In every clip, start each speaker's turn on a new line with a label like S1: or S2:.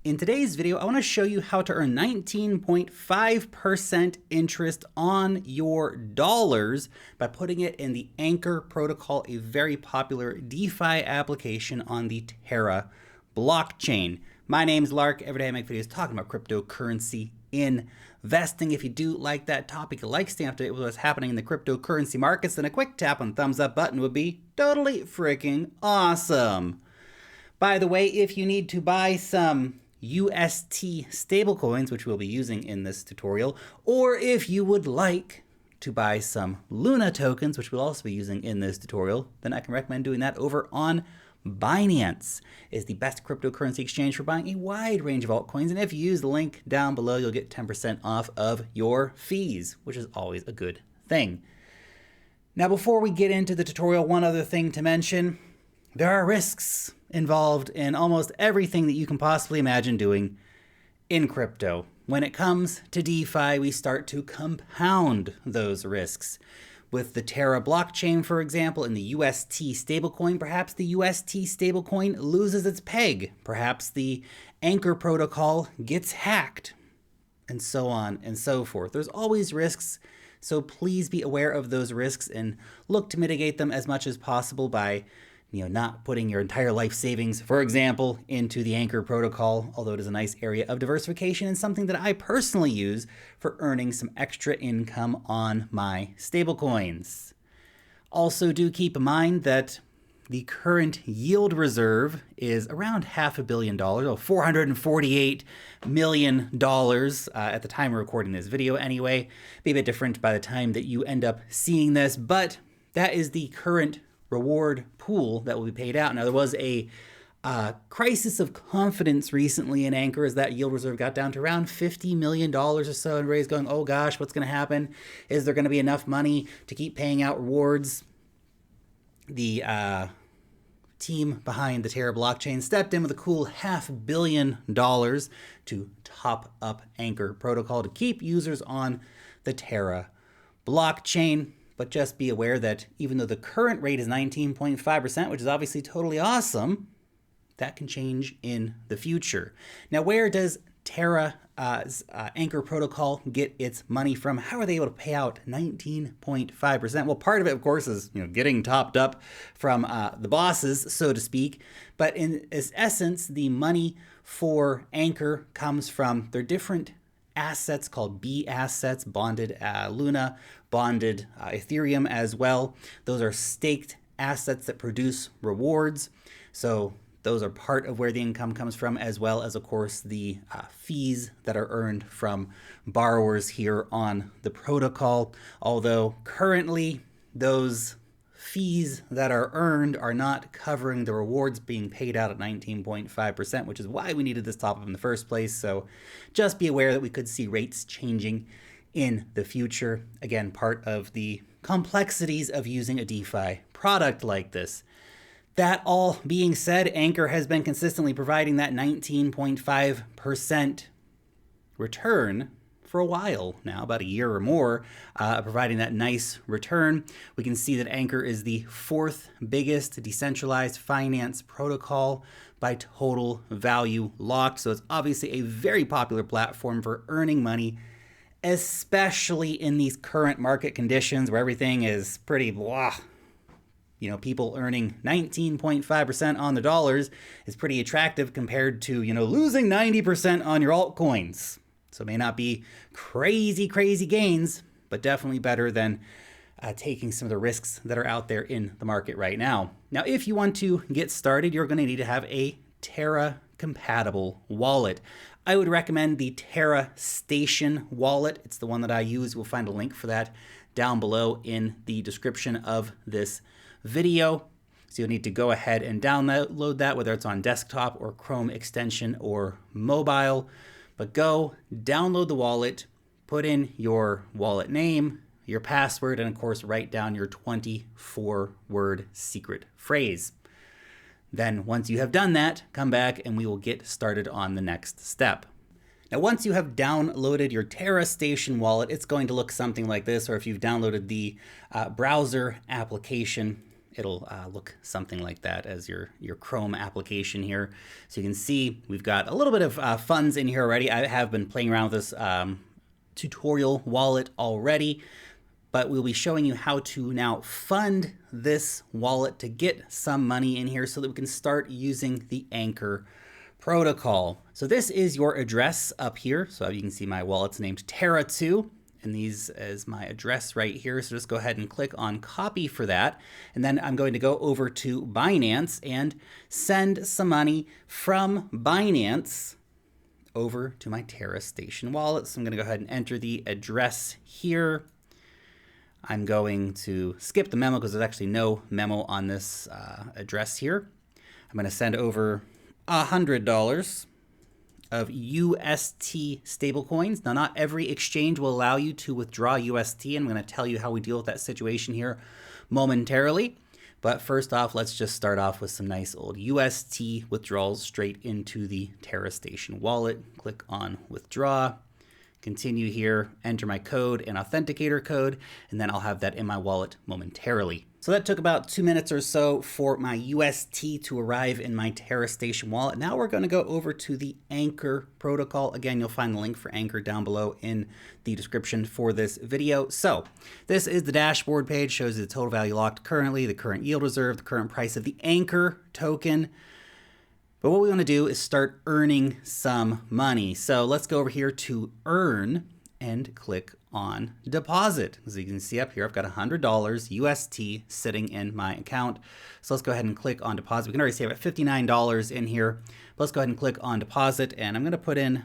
S1: In today's video, I want to show you how to earn 19.5% interest on your dollars by putting it in the Anchor protocol, a very popular DeFi application on the Terra blockchain. My name's Lark. Every day I make videos talking about cryptocurrency investing. If you do like that topic, you like staying up to date with what's happening in the cryptocurrency markets, then a quick tap on the thumbs up button would be totally freaking awesome. By the way, if you need to buy some UST stablecoins, which we'll be using in this tutorial, or if you would like to buy some Luna tokens, which we'll also be using in this tutorial, then I can recommend doing that over on Binance. It is the best cryptocurrency exchange for buying a wide range of altcoins, and if you use the link down below, you'll get 10% off of your fees, which is always a good thing. Now, before we get into the tutorial, one other thing to mention: there are risks involved in almost everything that you can possibly imagine doing in crypto. When it comes to DeFi, we start to compound those risks. With the Terra blockchain, for example, in the UST stablecoin, perhaps the UST stablecoin loses its peg. Perhaps the Anchor protocol gets hacked, and so on and so forth. There's always risks, so please be aware of those risks and look to mitigate them as much as possible by not putting your entire life savings, for example, into the Anchor protocol, although it is a nice area of diversification and something that I personally use for earning some extra income on my stablecoins. Also, do keep in mind that the current yield reserve is around $500 million, or $448 million at the time of recording this video anyway. Be a bit different by the time that you end up seeing this, but that is the current reward pool that will be paid out. Now, there was a crisis of confidence recently in Anchor as that yield reserve got down to around $50 million or so, and everybody's going, oh gosh, what's going to happen? Is there going to be enough money to keep paying out rewards? The team behind the Terra blockchain stepped in with a cool $500 million to top up Anchor protocol to keep users on the Terra blockchain. But just be aware that even though the current rate is 19.5%, which is obviously totally awesome, that can change in the future. Now, where does Terra's Anchor protocol get its money from? How are they able to pay out 19.5%? Well, part of it, of course, is getting topped up from the bosses, so to speak. But in its essence, the money for Anchor comes from their different assets called B assets, bonded Luna, bonded Ethereum as well. Those are staked assets that produce rewards. So those are part of where the income comes from, as well as, of course, the fees that are earned from borrowers here on the protocol. Although currently those fees that are earned are not covering the rewards being paid out at 19.5%, which is why we needed this top up in the first place. So just be aware that we could see rates changing in the future. Again, part of the complexities of using a DeFi product like this. That all being said, Anchor has been consistently providing that 19.5% return for a while now, about a year or more, providing that nice return. We can see that Anchor is the fourth biggest decentralized finance protocol by total value locked. So it's obviously a very popular platform for earning money, especially in these current market conditions where everything is pretty blah. People earning 19.5% on the dollars is pretty attractive compared to, losing 90% on your altcoins. So it may not be crazy gains, but definitely better than taking some of the risks that are out there in the market right now. Now, if you want to get started, you're going to need to have a Terra compatible wallet. I would recommend the Terra Station wallet. It's the one that I use. We'll find a link for that down below in the description of this video. So you'll need to go ahead and download that, whether it's on desktop or Chrome extension or mobile. But go download the wallet, put in your wallet name, your password, and of course, write down your 24-word secret phrase. Then once you have done that, come back and we will get started on the next step. Now, once you have downloaded your Terra Station wallet, it's going to look something like this, or if you've downloaded the browser application, it'll look something like that as your Chrome application here. So you can see we've got a little bit of funds in here already. I have been playing around with this tutorial wallet already, but we'll be showing you how to now fund this wallet to get some money in here so that we can start using the Anchor protocol. So this is your address up here. So you can see my wallet's named Terra2, and these is my address right here. So just go ahead and click on copy for that. And then I'm going to go over to Binance and send some money from Binance over to my Terra Station wallet. So I'm going to go ahead and enter the address here. I'm going to skip the memo because there's actually no memo on this address here. I'm going to send over $100 of UST stablecoins. Now, not every exchange will allow you to withdraw UST. I'm going to tell you how we deal with that situation here momentarily. But first off, let's just start off with some nice old UST withdrawals straight into the Terra Station wallet. Click on withdraw, continue here, enter my code and authenticator code, and then I'll have that in my wallet momentarily. So that took about 2 minutes or so for my UST to arrive in my Terra Station wallet. Now we're going to go over to the Anchor protocol. Again, you'll find the link for Anchor down below in the description for this video. So this is the dashboard page, shows the total value locked currently, the current yield reserve, the current price of the Anchor token. But what we want to do is start earning some money. So let's go over here to earn and click on deposit. As you can see up here, I've got $100 UST sitting in my account. So let's go ahead and click on deposit. We can already see I've got $59 in here. But let's go ahead and click on deposit, and I'm going to put in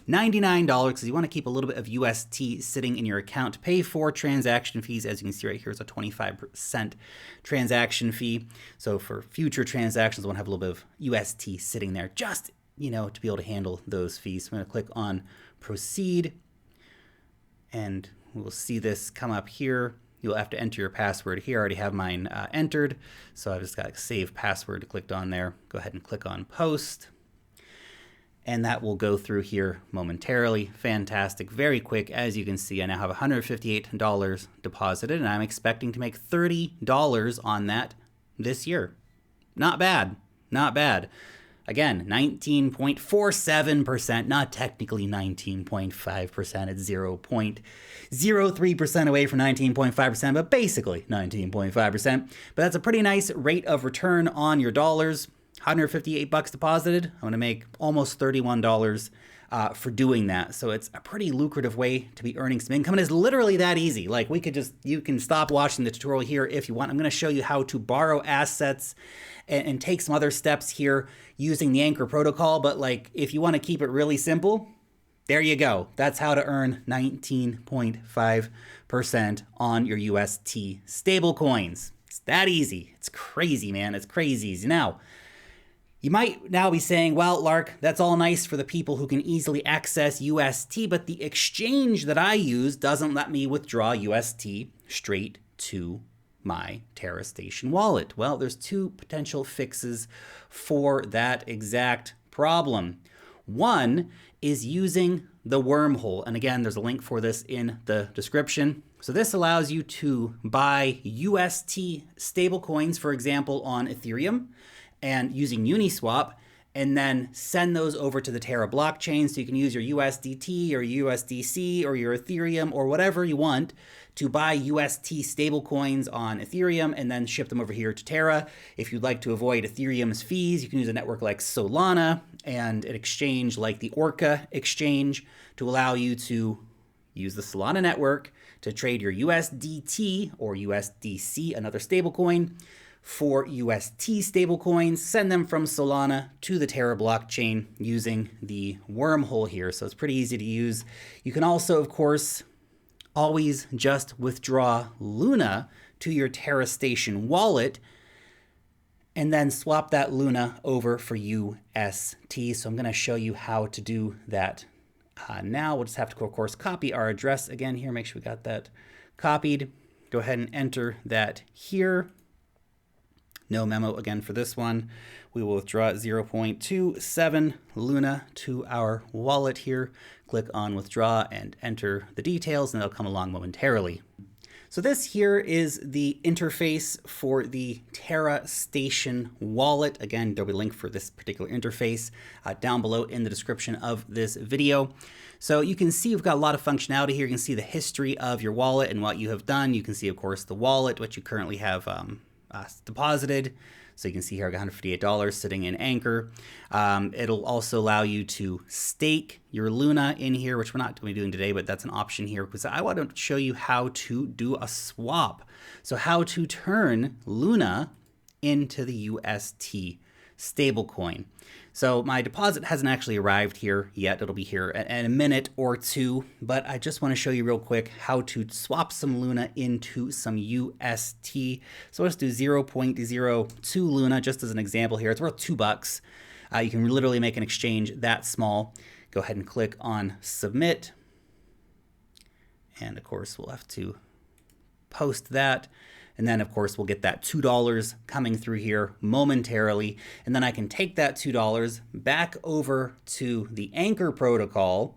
S1: $99 because you want to keep a little bit of UST sitting in your account to pay for transaction fees. As you can see right here, it's a 25% transaction fee. So for future transactions, I want to have a little bit of UST sitting there just, to be able to handle those fees. So I'm going to click on proceed, and we'll see this come up here. You'll have to enter your password here. I already have mine entered. So I've just got save password clicked on there. Go ahead and click on post. And that will go through here momentarily. Fantastic, very quick. As you can see, I now have $158 deposited, and I'm expecting to make $30 on that this year. Not bad, not bad. Again, 19.47%, not technically 19.5%. It's 0.03% away from 19.5%, but basically 19.5%. But that's a pretty nice rate of return on your dollars. $158 deposited. I'm going to make almost $31 for doing that. So it's a pretty lucrative way to be earning some income. And it's literally that easy. Like you can stop watching the tutorial here if you want. I'm going to show you how to borrow assets and take some other steps here using the Anchor protocol. But if you want to keep it really simple, there you go. That's how to earn 19.5% on your UST stablecoins. It's that easy. It's crazy, man. It's crazy easy. Now, you might now be saying, well, Lark, that's all nice for the people who can easily access UST, but the exchange that I use doesn't let me withdraw UST straight to my Terra Station wallet. Well, there's two potential fixes for that exact problem. One is using the wormhole. And again, there's a link for this in the description. So this allows you to buy UST stablecoins, for example, on Ethereum, and using Uniswap, and then send those over to the Terra blockchain. So you can use your USDT or USDC or your Ethereum or whatever you want to buy UST stablecoins on Ethereum and then ship them over here to Terra. If you'd like to avoid Ethereum's fees, you can use a network like Solana and an exchange like the Orca exchange to allow you to use the Solana network to trade your USDT or USDC, another stablecoin, for UST stablecoins, send them from Solana to the Terra blockchain using the wormhole here. So it's pretty easy to use. You can also, of course, always just withdraw Luna to your Terra Station wallet and then swap that Luna over for UST. So I'm going to show you how to do that now. We'll just have to, of course, copy our address again here. Make sure we got that copied. Go ahead and enter that here. No memo again for this one. We will withdraw 0.27 Luna to our wallet here. Click on withdraw and enter the details, and they'll come along momentarily. So this here is the interface for the Terra Station wallet. Again, there'll be a link for this particular interface down below in the description of this video. So you can see we've got a lot of functionality here. You can see the history of your wallet and what you have done. You can see, of course, the wallet, what you currently have deposited. So you can see here I got $158 sitting in Anchor. It'll also allow you to stake your Luna in here, which we're not going to be doing today, but that's an option here because I want to show you how to do a swap. So how to turn Luna into the UST stablecoin. So my deposit hasn't actually arrived here yet. It'll be here in a minute or two, but I just want to show you real quick how to swap some Luna into some UST. So let's do 0.02 Luna just as an example here. It's worth $2. You can literally make an exchange that small. Go ahead and click on submit. And of course, we'll have to post that. And then, of course, we'll get that $2 coming through here momentarily. And then I can take that $2 back over to the Anchor protocol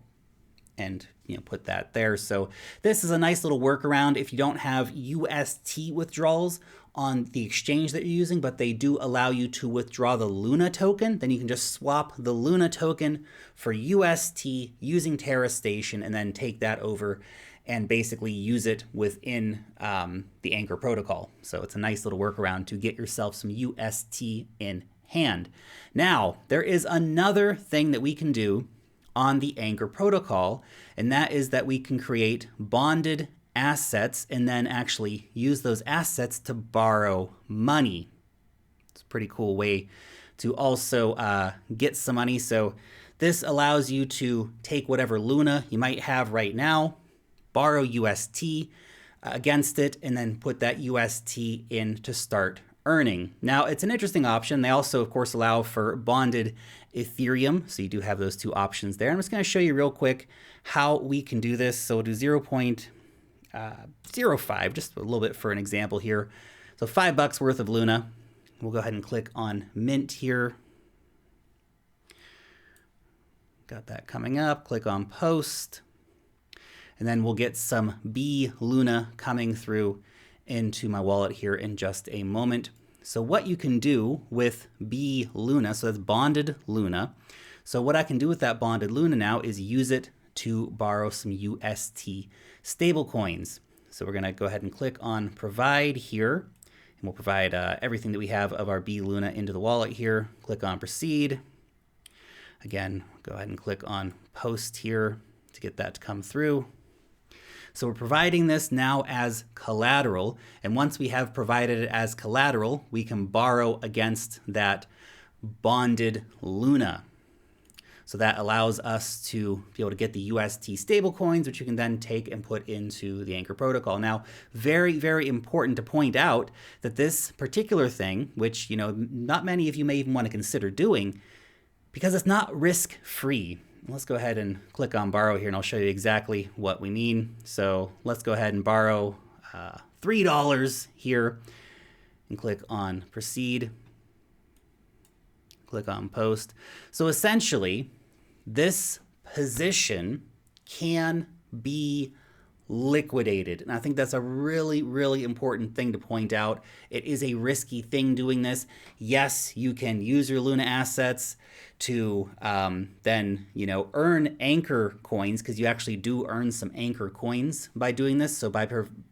S1: and put that there. So this is a nice little workaround if you don't have UST withdrawals on the exchange that you're using, but they do allow you to withdraw the Luna token. Then you can just swap the Luna token for UST using Terra Station and then take that over and basically use it within the Anchor protocol. So it's a nice little workaround to get yourself some UST in hand. Now, there is another thing that we can do on the Anchor protocol, and that is that we can create bonded assets and then actually use those assets to borrow money. It's a pretty cool way to also get some money. So this allows you to take whatever Luna you might have right now, borrow UST against it, and then put that UST in to start earning. Now, it's an interesting option. They also, of course, allow for bonded Ethereum. So you do have those two options there. I'm just going to show you real quick how we can do this. So we'll do 0.05, just a little bit for an example here. So $5 worth of Luna. We'll go ahead and click on Mint here. Got that coming up. Click on Post. And then we'll get some B Luna coming through into my wallet here in just a moment. So what you can do with B Luna, so that's bonded Luna. So what I can do with that bonded Luna now is use it to borrow some UST stablecoins. So we're going to go ahead and click on Provide here. And we'll provide everything that we have of our B Luna into the wallet here. Click on Proceed. Again, go ahead and click on Post here to get that to come through. So we're providing this now as collateral, and once we have provided it as collateral, we can borrow against that bonded Luna. So that allows us to be able to get the UST stablecoins, which you can then take and put into the Anchor protocol. Now, very, very important to point out that this particular thing, which not many of you may even want to consider doing, because it's not risk-free. Let's go ahead and click on borrow here and I'll show you exactly what we mean. So let's go ahead and borrow $3 here and click on proceed. Click on post. So essentially, this position can be liquidated. And I think that's a really, really important thing to point out. It is a risky thing doing this. Yes, you can use your Luna assets to then, earn Anchor coins, because you actually do earn some Anchor coins by doing this. So by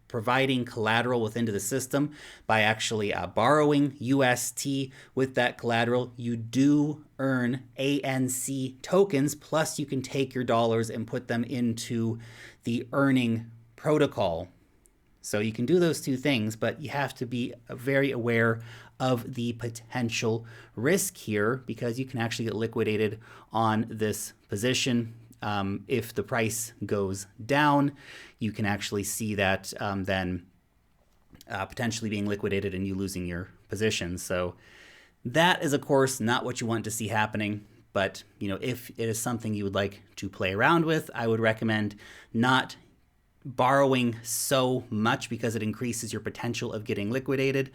S1: providing collateral within the system, by actually borrowing UST with that collateral, you do earn ANC tokens, plus you can take your dollars and put them into the earning protocol. So you can do those two things, but you have to be very aware of the potential risk here, because you can actually get liquidated on this position. If the price goes down, you can actually see that then potentially being liquidated and you losing your position. So that is, of course, not what you want to see happening. But if it is something you would like to play around with, I would recommend not borrowing so much because it increases your potential of getting liquidated.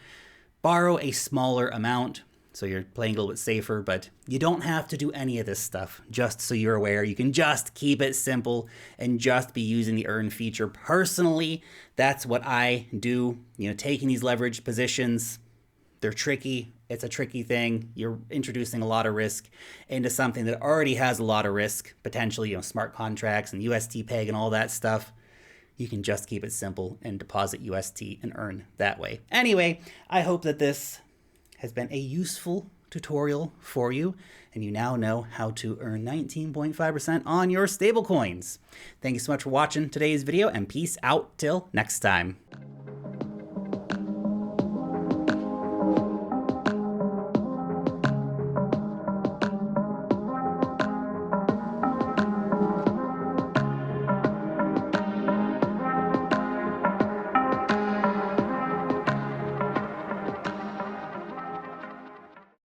S1: Borrow a smaller amount, So you're playing a little bit safer, but you don't have to do any of this stuff. Just so you're aware, you can just keep it simple and just be using the earn feature. Personally, that's what I do. Taking these leverage positions, they're tricky. It's a tricky thing. You're introducing a lot of risk into something that already has a lot of risk, potentially, smart contracts and UST peg and all that stuff. You can just keep it simple and deposit UST and earn that way. Anyway, I hope that this has been a useful tutorial for you, and you now know how to earn 19.5% on your stablecoins. Thank you so much for watching today's video, and peace out till next time.